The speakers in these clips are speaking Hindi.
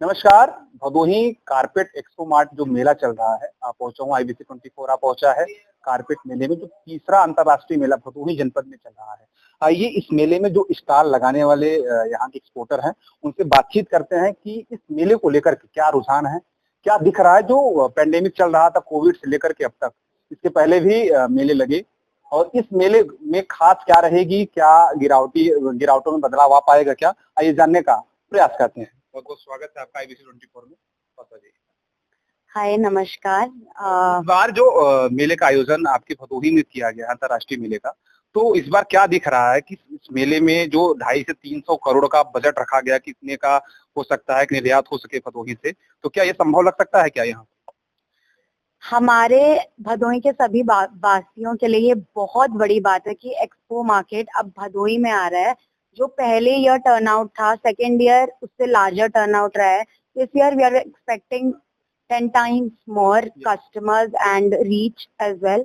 नमस्कार। भदोही कारपेट एक्सपो मार्ट जो मेला चल रहा है, आप पहुंचा हूँ IBC 24 आप पहुंचा है कारपेट मेले में, जो तीसरा अंतर्राष्ट्रीय मेला भदोही जनपद में चल रहा है। आइए इस मेले में जो स्टॉल लगाने वाले यहाँ के एक्सपोर्टर हैं, उनसे बातचीत करते हैं कि इस मेले को लेकर के क्या रुझान है, क्या दिख रहा है। जो पेंडेमिक चल रहा था कोविड से लेकर के अब तक, इसके पहले भी मेले लगे और इस मेले में खास क्या रहेगी, क्या गिरावटों में बदलाव आ पाएगा क्या, आइए जानने का प्रयास करते हैं। बहुत बहुत स्वागत है आपका IBC 24 में। हाय नमस्कार। इस बार जो मेले का आयोजन आपके भदोही में किया गया अंतर्राष्ट्रीय मेले का, तो इस बार क्या दिख रहा है कि इस मेले में जो 250 से 300 करोड़ का बजट रखा गया, कितने का हो सकता है कि निर्यात हो सके भदोही से, तो क्या ये संभव लग सकता है क्या यहाँ? हमारे भदोही के सभी वासियों के लिए ये बहुत बड़ी बात है कि एक्सपो मार्केट अब भदोही में आ रहा है। जो पहले ईयर टर्नआउट था, सेकेंड ईयर उससे लार्जर टर्नआउट रहा है। इस year we are expecting 10 times more customers and reach as well.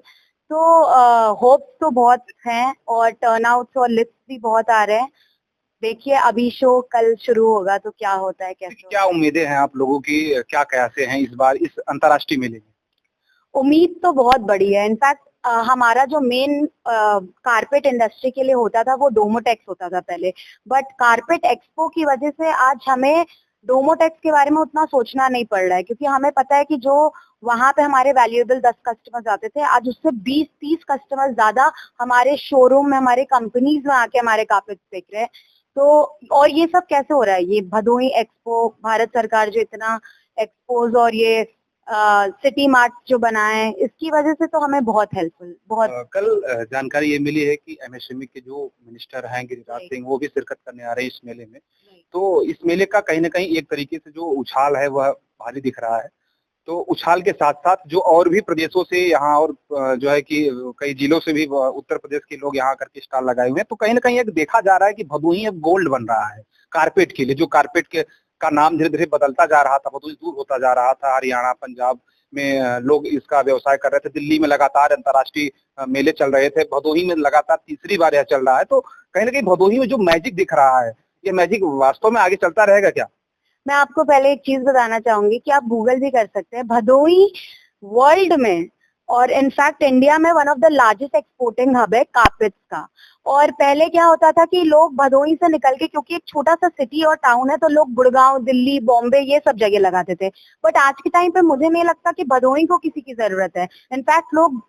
तो होप्स तो बहुत हैं और टर्नआउट्स और लिस्ट भी बहुत आ रहे हैं। देखिए अभी शो कल शुरू होगा तो क्या होता है, कैसे क्या उम्मीदें हैं आप लोगों की, क्या कयासे हैं इस बार इस अंतर्राष्ट्रीय मेले में? उम्मीद तो बहुत बड़ी है। इनफैक्ट हमारा जो मेन कारपेट इंडस्ट्री के लिए होता था वो डोमोटेक्स होता था पहले, बट कारपेट एक्सपो की वजह से आज हमें डोमोटेक्स के बारे में उतना सोचना नहीं पड़ रहा है, क्योंकि हमें पता है कि जो वहां पे हमारे वैल्यूएबल 10 कस्टमर्स आते थे, आज उससे 20-30 कस्टमर्स ज्यादा हमारे शोरूम में, हमारे कंपनीज में आके हमारे कारपेट देख रहे हैं। तो और ये सब कैसे हो रहा है, ये भदोही एक्सपो, भारत सरकार जो इतना एक्सपोज और ये सिटी मार्ट जो बनाए हैं, इसकी वजह से तो हमें बहुत हेल्पफुल, बहुत। कल जानकारी ये मिली है कि MSME के जो मिनिस्टर हैं गिरिराज सिंह, वो भी शिरकत करने आ रहे हैं इस मेले में। तो इस मेले का कहीं ना कहीं एक तरीके से जो उछाल है वह भारी दिख रहा है। तो उछाल के साथ साथ जो और भी प्रदेशों से यहाँ और जो है कि कई जिलों से भी उत्तर प्रदेश के लोग यहाँ करके स्टॉल लगाए हुए हैं, तो कहीं ना कहीं एक देखा जा रहा है कि भदोही अब गोल्ड बन रहा है कारपेट के लिए। जो कारपेट के का नाम धीरे धीरे बदलता जा रहा था, भदोही दूर होता जा रहा था, हरियाणा पंजाब में लोग इसका व्यवसाय कर रहे थे, दिल्ली में लगातार अंतर्राष्ट्रीय मेले चल रहे थे, भदोही में लगातार तीसरी बार यह चल रहा है। तो कहीं ना कहीं भदोही में जो मैजिक दिख रहा है, ये मैजिक वास्तव में आगे चलता रहेगा क्या? मैं आपको पहले एक चीज बताना चाहूंगी कि आप गूगल भी कर सकते हैं। भदोही वर्ल्ड में और इनफैक्ट इंडिया में one of the largest exporting hub है कारपेट्स का। और पहले क्या होता था कि लोग भदोही से निकल के, क्योंकि एक छोटा सा सिटी और टाउन है, तो लोग गुड़गांव, दिल्ली, बॉम्बे ये सब जगह लगाते थे। बट आज के टाइम पे मुझे नहीं लगता कि भदोही को किसी की जरूरत है। इनफैक्ट लोग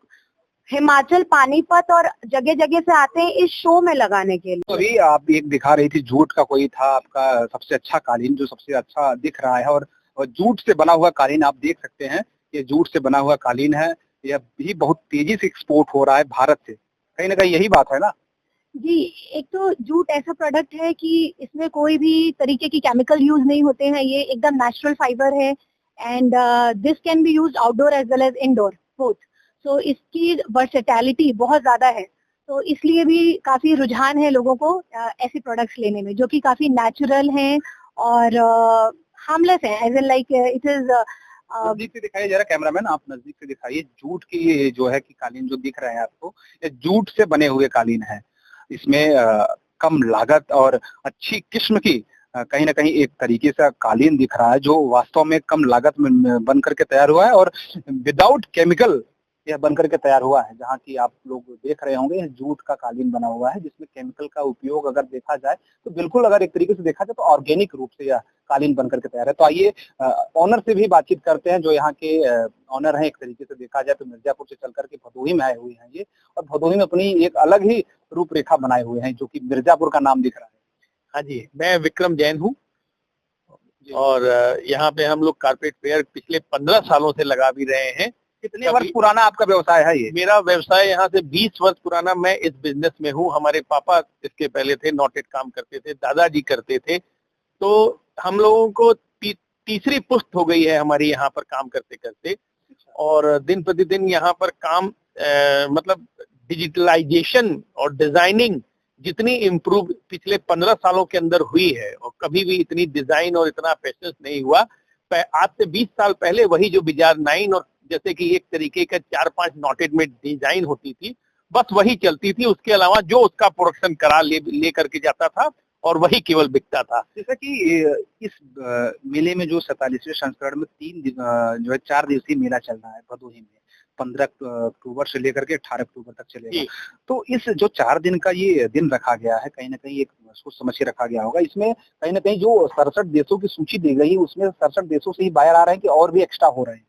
हिमाचल, पानीपत और जगह जगह से आते हैं इस शो में लगाने के लिए। तो अभी आप एक दिखा रही थी, जूट का कोई था आपका सबसे अच्छा कालीन, जो सबसे अच्छा दिख रहा है, और जूट से बना हुआ कालीन आप देख सकते हैं, ये जूट से बना हुआ कालीन है। यह भी बहुत तेजी से एक्सपोर्ट हो रहा है भारत से, कहीं ना कहीं यही बात है ना? जी, एक तो जूट ऐसा प्रोडक्ट है कि इसमें कोई भी तरीके की केमिकल यूज नहीं होते हैं, ये एकदम नेचुरल फाइबर है and this can be used outdoor as well as indoor both. So इसकी वर्सेटैलिटी बहुत ज्यादा है, तो इसलिए भी काफी रुझान है लोगों को ऐसे प्रोडक्ट्स लेने में जो कि काफी नेचुरल हैं और हार्मलेस हैं, as and like it is. नजदीक से दिखाइए जरा कैमरामैन, आप नजदीक से दिखाइए। जूट की ये जो है कि कालीन जो दिख रहे हैं आपको, ये जूट से बने हुए कालीन है। इसमें कम लागत और अच्छी किस्म की कहीं ना कहीं एक तरीके से कालीन दिख रहा है, जो वास्तव में कम लागत में बन करके तैयार हुआ है और विदाउट केमिकल यह बन करके तैयार हुआ है। जहाँ की आप लोग देख रहे होंगे, यह जूट का कालीन बना हुआ है, जिसमें केमिकल का उपयोग अगर देखा जाए तो बिल्कुल, अगर एक तरीके से देखा जाए तो ऑर्गेनिक रूप से यह कालीन बन करके तैयार है। तो आइए ऑनर से भी बातचीत करते हैं, जो यहाँ के ऑनर हैं। एक तरीके से देखा जाए तो मिर्जापुर से चल करके भदोही में आए हुए हैं ये, और भदोही में अपनी एक अलग ही रूपरेखा बनाए हुए हैं, जो कि मिर्जापुर का नाम दिख रहा है। हाँ जी, मैं विक्रम जैन हूँ और यहाँ पे हम लोग कारपेट फेयर पिछले 15 सालों से लगा भी रहे हैं। कितने वर्ष पुराना आपका व्यवसाय है ये? मेरा व्यवसाय यहाँ से 20 वर्ष पुराना, मैं इस बिजनेस में हूँ। हमारे पापा इसके पहले थे, नॉटेड काम करते थे, दादाजी करते थे। तो हम लोगों को तीसरी पुश्त हो गई है हमारी यहाँ पर काम करते करते, और दिन प्रतिदिन यहाँ पर काम मतलब डिजिटलाइजेशन और डिजाइनिंग जितनी इम्प्रूव पिछले 15 सालों के अंदर हुई है, और कभी भी इतनी डिजाइन और इतना पैशनेस नहीं हुआ। आज से 20 साल पहले वही जो बाजार 9 और जैसे कि एक तरीके का 4-5 नॉटेड में डिजाइन होती थी, बस वही चलती थी। उसके अलावा जो उसका प्रोडक्शन करा ले करके जाता था और वही केवल बिकता था। जैसा कि इस मेले में जो 47वें संस्करण में 4 दिवसीय मेला चल रहा है भदोही में, 15 अक्टूबर से लेकर के 18 अक्टूबर तक चलेगा। तो इस जो 4 दिन का ये दिन रखा गया है, कहीं न कहीं एक सोच समझ के रखा गया होगा। इसमें कहीं न कहीं जो 67 देशों की सूची दी गई है, उसमें 67 देशों से ही बाहर आ रहे हैं कि और भी एक्स्ट्रा हो रहे हैं?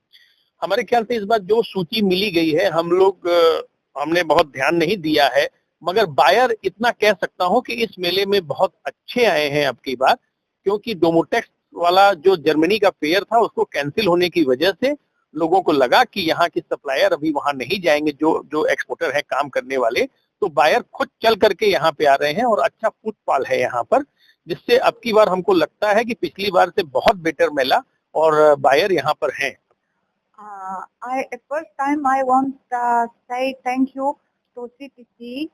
हमारे ख्याल से इस बार जो सूची मिली गई है, हमने बहुत ध्यान नहीं दिया है, मगर बायर इतना कह सकता हूं कि इस मेले में बहुत अच्छे आए हैं अब की बार, क्योंकि डोमोटेक्स वाला जो जर्मनी का फेयर था उसको कैंसिल होने की वजह से लोगों को लगा कि यहाँ के सप्लायर अभी वहां नहीं जाएंगे, जो एक्सपोर्टर है काम करने वाले, तो बायर खुद चल करके यहाँ पे आ रहे हैं और अच्छा फुटफॉल है यहाँ पर, जिससे अब की बार हमको लगता है कि पिछली बार से बहुत बेटर मेला और बायर यहाँ पर हैं। At first time I want to say thank you to CPC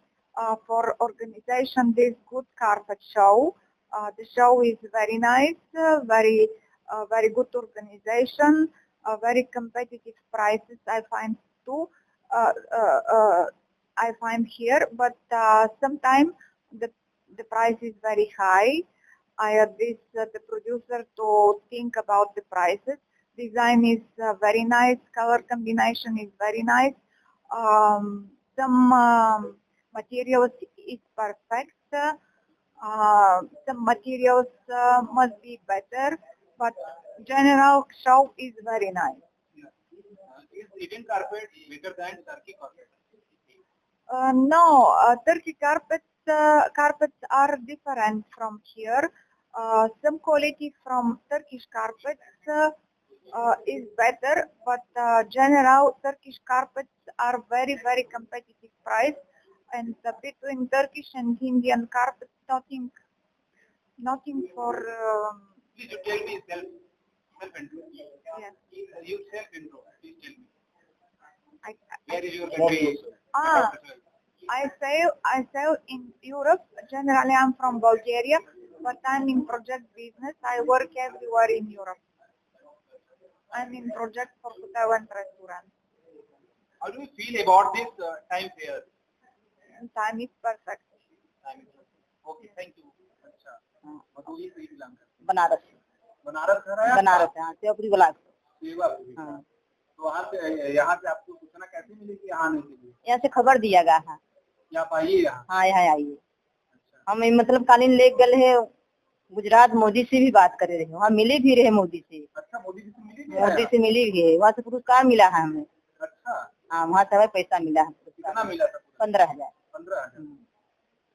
for organization this good carpet show. The show is very nice, very good organization, very competitive prices I find too. I find here, but sometimes the price is very high. I advise the producer to think about the prices. Design is very nice, color combination is very nice. Some materials is perfect. Some materials must be better, but general show is very nice. Is Indian carpet better than Turkey carpet? No, Turkey carpets are different from here. Some quality from Turkish carpets is better, but general Turkish carpets are very competitive price, and between Turkish and Indian carpets, nothing for. Please you tell me self-intro. Yes. You self-intro. Please tell me. Where is your country? I sell in Europe. Generally, I'm from Bulgaria, but I'm in project business. I work everywhere in Europe. I'm in project for hotel and restaurant. How do you feel about this time fair? Time is perfect. Okay, thank you. अच्छा, भदोही से बिलोंग करते हैं? बनारस घर है? बनारस है, सेवपुरी ब्लॉक। हाँ। तो वहाँ से यहाँ से आपको सूचना कैसे मिली कि यहाँ आने के लिए? यहाँ से खबर दिया गया है। आप आइए यहाँ? हाँ, यहाँ आइए। हम मतलब कालीन ले गए है गुजरात, मोदी से भी बात कर रहे हैं, वहाँ मिले भी रहे मोदी से। अच्छा, मोदी से मिली भी है, वहाँ से पुरस्कार मिला है हमें। अच्छा, हाँ, वहाँ से हमें पैसा मिला है। कितना मिला था? 15,000। 15,000।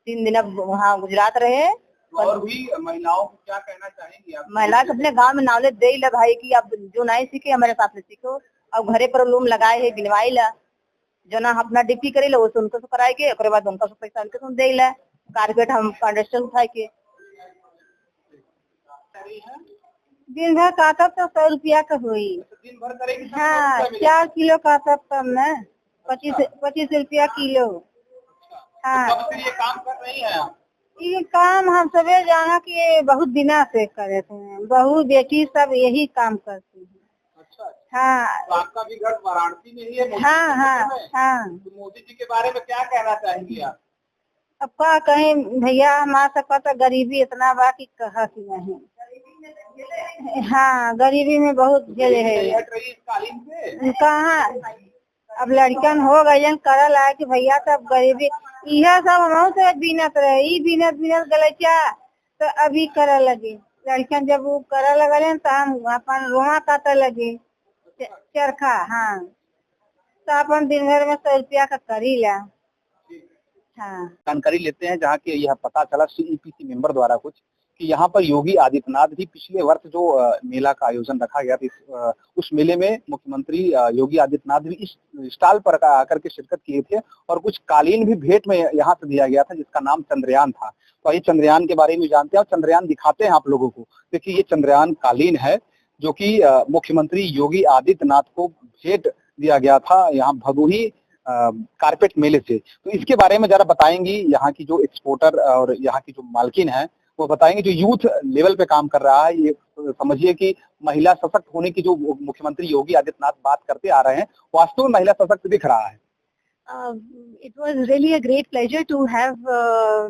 3 दिन अब वहाँ गुजरात रहे। और भी महिलाओं को क्या कहना चाहेंगी आप? महिला अपने गांव में नॉलेज दे ला भाई की आप जो नहीं सीखे हमारे साथ में सीखो। अब घरे पर लूम लगाए है, बिनवाई ला, जो ना अपना ड्यूटी करे ला वो उनको से कराए के, बाद उनका पैसा उनके सुन दे ला। कारपेट हम कंडस्टर उठाए के दिन भर काटब तो 100 रुपया का हुई। दिन भर करेगी? हाँ, 4 किलो काटब तब न 25 रुपया किलो। हाँ, कब से ये काम कर रही है आप? ये काम हम सबे जाना कि बहुत दिना से करे थे, बहू बेटी सब यही काम करती है। अच्छा। हाँ, तो आपका भी घर वाराणसी में ही है? हाँ। तो मोदी जी के बारे में क्या कहना चाहेंगी आप? अब क्या कहें भैया, हमारा सबका तो गरीबी इतना बा कि कहा कि नहीं। हाँ, गरीबी में बहुत झेले है। कहाँ अब लड़कन हो गई कर ला कि भैया सब गरीबी, यह सब हम से बीनत रहे, बीनत गलचा तो अभी कर लगे। लड़कन जब वो कर लगे तो हम अपन रोमा काटे लगे चरखा। हाँ, तो अपन दिन भर में 100 रुपया का कर ही ला। हाँ, जानकारी लेते हैं जहाँ के यह पता चला CEPC मेंबर द्वारा कुछ कि यहाँ पर योगी आदित्यनाथ भी पिछले वर्ष जो मेला का आयोजन रखा गया था, उस मेले में मुख्यमंत्री योगी आदित्यनाथ भी इस स्टॉल पर आकर के शिरकत किए थे और कुछ कालीन भी भेंट में यहाँ से दिया गया था जिसका नाम चंद्रयान था। तो ये चंद्रयान के बारे में जानते हैं और चंद्रयान दिखाते हैं आप लोगों को। देखिए, ये चंद्रयान कालीन है जो कि मुख्यमंत्री योगी आदित्यनाथ को भेंट दिया गया था यहाँ भदोही कारपेट मेले से। तो इसके बारे में जरा बताएंगी यहाँ की जो एक्सपोर्टर और यहाँ की जो मालकिन है, वो बताएंगे जो यूथ लेवल पे काम कर रहा है। ये समझिए कि महिला सशक्त होने की जो मुख्यमंत्री योगी आदित्यनाथ बात करते आ रहे हैं, वास्तव में महिला सशक्त दिख रहा है। It was really a great pleasure to have our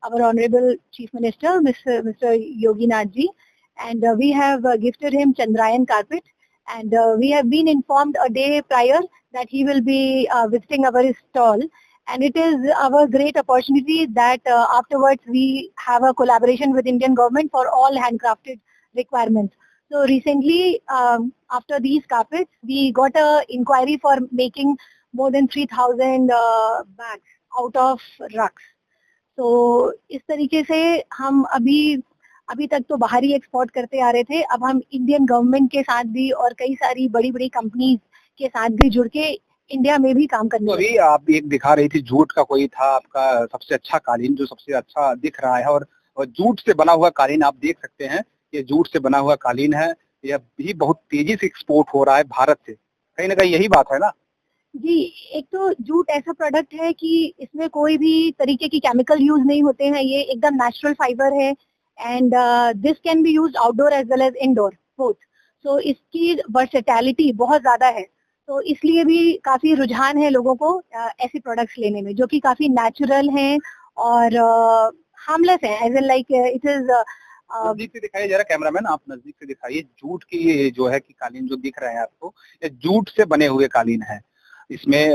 Honorable Chief Minister, Mr. Yogi Nath ji, and we have gifted him Chandrayaan carpet, and we have been informed a day prior that he will be visiting our stall, and it is our great opportunity that afterwards we have a collaboration with Indian government for all handcrafted requirements. So recently, after these carpets, we got a inquiry for making more than 3,000 bags out of rugs. तो इस तरीके से हम अभी तक तो बाहर ही एक्सपोर्ट करते आ रहे थे, अब हम इंडियन गवर्नमेंट के साथ भी और कई सारी बड़ी बड़ी कंपनीज के साथ भी जुड़ के इंडिया में भी काम करने तो अभी आप एक दिखा रही थी जूट का कोई था आपका सबसे अच्छा कालीन जो सबसे अच्छा दिख रहा है और जूट से बना हुआ कालीन आप देख सकते हैं, ये जूट से बना हुआ कालीन है, यह भी बहुत तेजी से एक्सपोर्ट हो रहा है भारत से, कहीं ना कहीं यही बात है ना? जी, एक तो जूट ऐसा प्रोडक्ट है कि इसमें कोई भी तरीके की केमिकल यूज नहीं होते हैं, ये एकदम नेचुरल फाइबर है and this can be used outdoor as well as indoor both. So इसकी वर्सेटैलिटी बहुत ज्यादा है, तो इसलिए भी काफी रुझान है लोगों को ऐसे प्रोडक्ट्स लेने में जो कि काफी नेचुरल हैं और हार्मलेस है, as and like it is. नजदीक से दिखाइए जरा कैमरामैन, आप नजदीक से दिखाइए जूट की ये जो है कि कालीन जो दिख रहे हैं आपको, ये जूट से बने हुए कालीन है। इसमें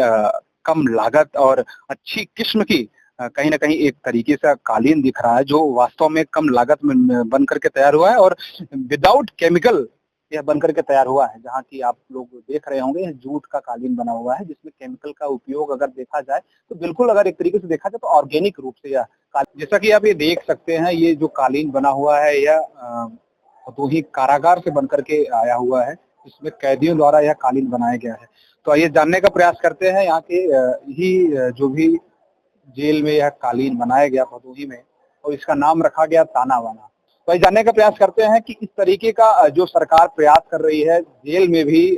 कम लागत और अच्छी किस्म की कहीं ना कहीं एक तरीके से कालीन दिख रहा है जो वास्तव में कम लागत में बन करके तैयार हुआ है और विदाउट केमिकल यह बन करके तैयार हुआ है। जहाँ की आप लोग देख रहे होंगे जूट का कालीन बना हुआ है जिसमें केमिकल का उपयोग अगर देखा जाए तो बिल्कुल, अगर एक तरीके से देखा जाए तो ऑर्गेनिक रूप से यह, जैसा कि आप ये देख सकते हैं, ये जो कालीन बना हुआ है यह भदोही कारागार से बन करके आया हुआ है, इसमें कैदियों द्वारा यह कालीन बनाया गया है। तो आइए जानने का प्रयास करते हैं यहाँ के यही जो भी जेल में यह कालीन बनाया गया भदोही में और इसका नाम रखा गया ताना बाना। तो आइए जानने का प्रयास करते हैं कि इस तरीके का जो सरकार प्रयास कर रही है, जेल में भी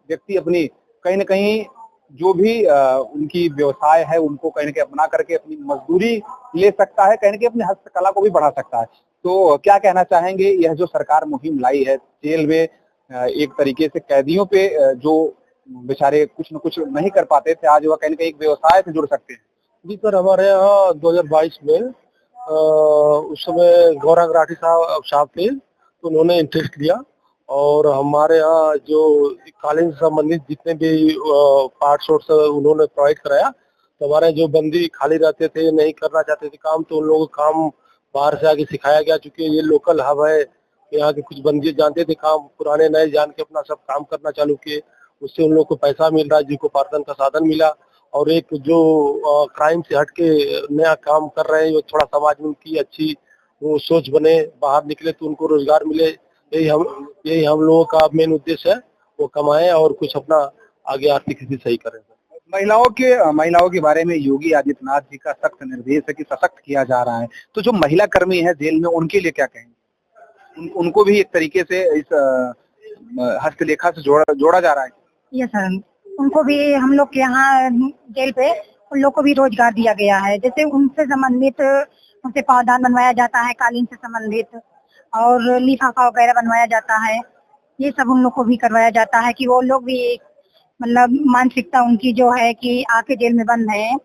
व्यक्ति अपनी कहीं ना कहीं जो भी उनकी व्यवसाय है उनको कहीं ना कहीं अपना करके अपनी मजदूरी ले सकता है, कहीं ना कहीं अपनी हस्तकला को भी बढ़ा सकता है। तो क्या कहना चाहेंगे, यह जो सरकार मुहिम लाई है जेल में एक तरीके से कैदियों पे जो बेचारे कुछ न कुछ नहीं कर पाते थे, आज वह कहीं ना कहीं एक व्यवसाय से जुड़ सकते हैं। जी सर, हमारे यहाँ 2022 में उस समय गौरव राठी साहब थे, तो उन्होंने इंटरेस्ट लिया और हमारे यहाँ जो कालीन से संबंधित जितने भी पार्ट्स उन्होंने प्रोवाइड कराया। तो हमारे जो बंदी खाली रहते थे, नहीं करना चाहते थे काम, तो उन लोगों को काम बाहर से आके सिखाया गया। चूंकि ये लोकल हब है, यहाँ के कुछ बंदी जानते थे काम, पुराने नए जान के अपना सब काम करना चालू किए, उससे उन लोगों को पैसा मिल रहा है, जीविकोपार्जन का साधन मिला। और एक जो क्राइम से हट के नया काम कर रहे हैं, थोड़ा समाज में उनकी अच्छी वो सोच बने, बाहर निकले तो उनको रोजगार मिले, यही हम लोगों का मेन उद्देश्य है, वो कमाएं और कुछ अपना आगे आर्थिक स्थिति सही करें। महिलाओं के बारे में योगी आदित्यनाथ जी का सख्त निर्देश है कि सशक्त किया जा रहा है, तो जो महिला कर्मी है जेल में उनके लिए क्या कहेंगे? उनको भी एक तरीके से इस हस्तलेखा से जोड़ा जा रहा है। यस सर, उनको भी हम लोग के यहाँ जेल पे उन लोग को भी रोजगार दिया गया है, जैसे उनसे संबंधित उनसे पावदान बनवाया जाता है, कालीन से संबंधित और लिफाफा वगैरह बनवाया जाता है, ये सब उन लोग को भी करवाया जाता है कि वो लोग भी मतलब मानसिकता उनकी जो है कि आके जेल में बंद है,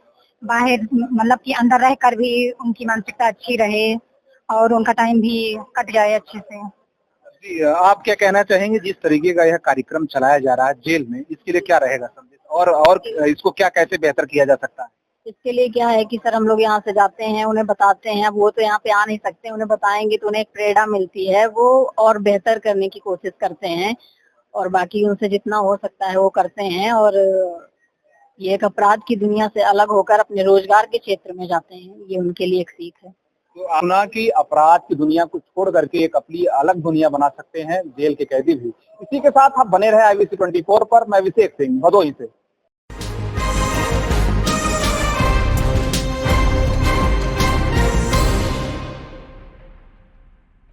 बाहर मतलब कि अंदर रहकर भी उनकी मानसिकता अच्छी रहे और उनका टाइम भी कट जाए अच्छे से। जी, आप क्या कहना चाहेंगे जिस तरीके का यह कार्यक्रम चलाया जा रहा है जेल में, इसके लिए क्या रहेगा संदेश और इसको क्या कैसे बेहतर किया जा सकता है? इसके लिए क्या है कि सर हम लोग यहाँ से जाते हैं, उन्हें बताते हैं, अब वो तो यहाँ पे आ नहीं सकते, उन्हें बताएंगे तो उन्हें एक प्रेरणा मिलती है, वो और बेहतर करने की कोशिश करते हैं और बाकी उनसे जितना हो सकता है वो करते हैं और ये एक अपराध की दुनिया से अलग होकर अपने रोजगार के क्षेत्र में जाते हैं, ये उनके लिए एक सीख है। तो अपना की अपराध की दुनिया को छोड़ करके एक अपनी अलग दुनिया बना सकते हैं जेल के कैदी भी। इसी के साथ आप बने रहे IBC 24 पर। मैं अभिषेक सिंह, भदोही से।